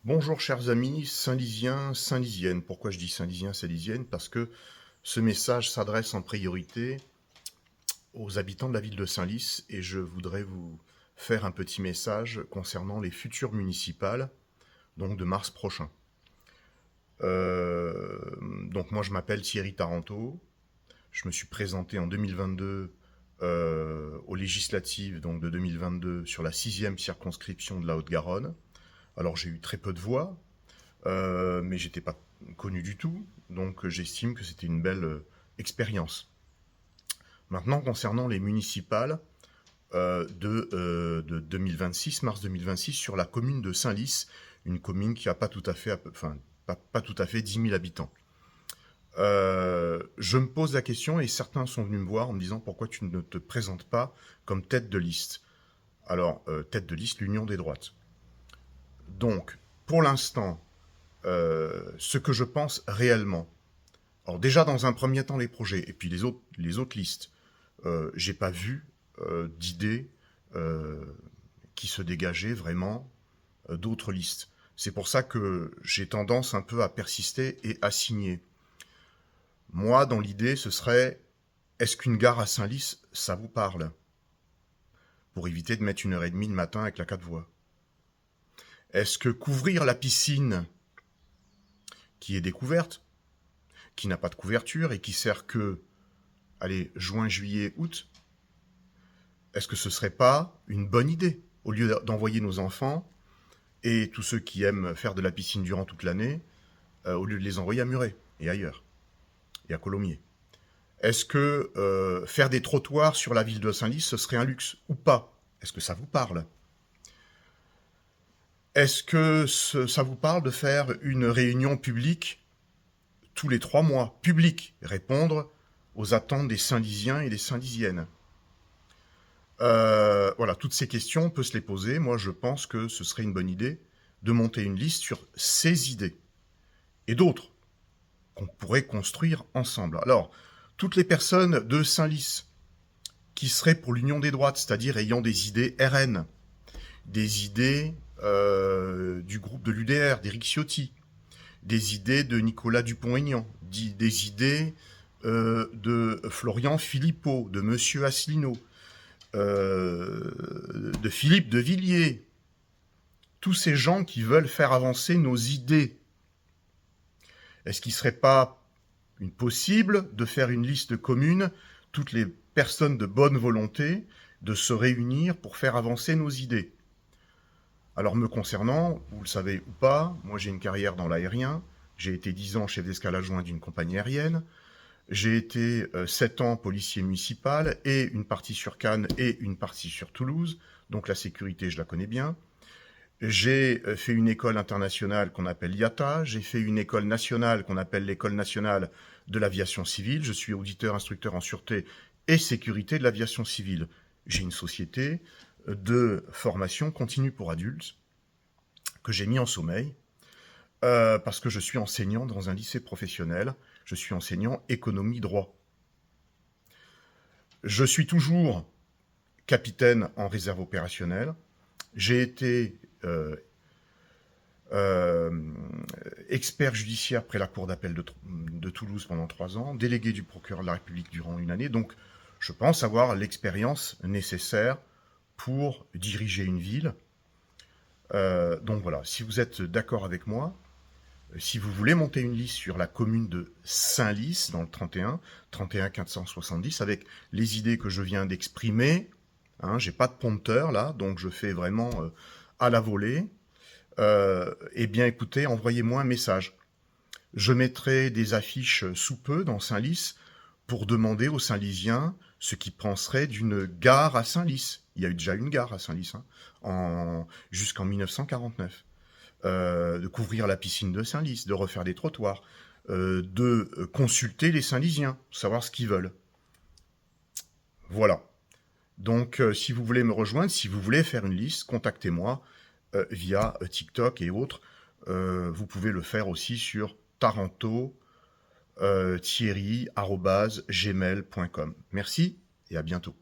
Bonjour chers amis, Saint-Lisiens, Saint-Lisiennes. Pourquoi je dis Saint-Lisiens, Saint-Lisiennes? Parce que ce message s'adresse en priorité aux habitants de la ville de Saint-Lys et je voudrais vous faire un petit message concernant les futures municipales, donc de mars prochain. Euh, donc moi je m'appelle Thierry Taranto, je me suis présenté en 2022 aux législatives donc de 2022 sur la 6e circonscription de la Haute-Garonne. Alors j'ai eu très peu de voix, mais j'étais pas connu du tout, donc j'estime que c'était une belle expérience. Maintenant, concernant les municipales de 2026, mars 2026, sur la commune de Saint-Lys, une commune qui n'a pas tout à fait, enfin, pas tout à fait 10 000 habitants. Je me pose la question et certains sont venus me voir en me disant pourquoi tu ne te présentes pas comme tête de liste. Alors, tête de liste, l'Union des droites. Donc, pour l'instant, ce que je pense réellement. Alors déjà dans un premier temps les projets et puis les autres listes, j'ai pas vu d'idées euh, qui se dégageaient vraiment d'autres listes. C'est pour ça que j'ai tendance un peu à persister et à signer. Moi, dans l'idée, ce serait est-ce qu'une gare à Saint-Lys, ça vous parle? Pour éviter de mettre 1h30 le matin avec la 4 voies. Est-ce que couvrir la piscine qui est découverte, qui n'a pas de couverture et qui sert que, allez, juin, juillet, août, est-ce que ce serait pas une bonne idée, au lieu d'envoyer nos enfants et tous ceux qui aiment faire de la piscine durant toute l'année, au lieu de les envoyer à Muret et ailleurs, et à Colomiers? Est-ce que faire des trottoirs sur la ville de Saint-Lys, ce serait un luxe ou pas? Est-ce que ça vous parle? Est-ce que ça vous parle de faire une réunion publique tous les 3 mois, publique, répondre aux attentes des Saint-Lysiens et des Saint-Lysiennes? Voilà, toutes ces questions, on peut se les poser. Moi, je pense que ce serait une bonne idée de monter une liste sur ces idées et d'autres qu'on pourrait construire ensemble. Alors, toutes les personnes de Saint-Lys qui seraient pour l'union des droites, c'est-à-dire ayant des idées RN, des idées du groupe de l'UDR, d'Éric Ciotti, des idées de Nicolas Dupont-Aignan, des idées de Florian Philippot, de Monsieur Asselineau, de Philippe de Villiers, tous ces gens qui veulent faire avancer nos idées. Est-ce qu'il ne serait pas possible de faire une liste commune, toutes les personnes de bonne volonté, de se réunir pour faire avancer nos idées? Alors me concernant, vous le savez ou pas, moi j'ai une carrière dans l'aérien, j'ai été 10 ans chef d'escale adjoint d'une compagnie aérienne, j'ai été 7 ans policier municipal et une partie sur Cannes et une partie sur Toulouse, donc la sécurité je la connais bien. J'ai fait une école internationale qu'on appelle IATA, j'ai fait une école nationale qu'on appelle l'école nationale de l'aviation civile, je suis auditeur instructeur en sûreté et sécurité de l'aviation civile. J'ai une société de formation continue pour adultes que j'ai mis en sommeil parce que je suis enseignant dans un lycée professionnel, je suis enseignant économie droit. Je suis toujours capitaine en réserve opérationnelle, j'ai été expert judiciaire près la cour d'appel de Toulouse pendant 3 ans, délégué du procureur de la République durant 1 année, donc je pense avoir l'expérience nécessaire pour diriger une ville. Donc voilà, si vous êtes d'accord avec moi, si vous voulez monter une liste sur la commune de Saint-Lys, dans le 31 470, avec les idées que je viens d'exprimer, hein, j'ai pas de prompteur là, donc je fais vraiment à la volée, eh bien écoutez, envoyez-moi un message. Je mettrai des affiches sous peu dans Saint-Lys pour demander aux Saint-Lysiens ce qu'ils penseraient d'une gare à Saint-Lys. Il y a eu déjà une gare à Saint-Lys, hein, jusqu'en 1949. De couvrir la piscine de Saint-Lys, de refaire des trottoirs, de consulter les Saint-Lysiens, savoir ce qu'ils veulent. Voilà. Donc, si vous voulez me rejoindre, si vous voulez faire une liste, contactez-moi via TikTok et autres. Vous pouvez le faire aussi sur Taranto, Thierry@gmail.com. Merci et à bientôt.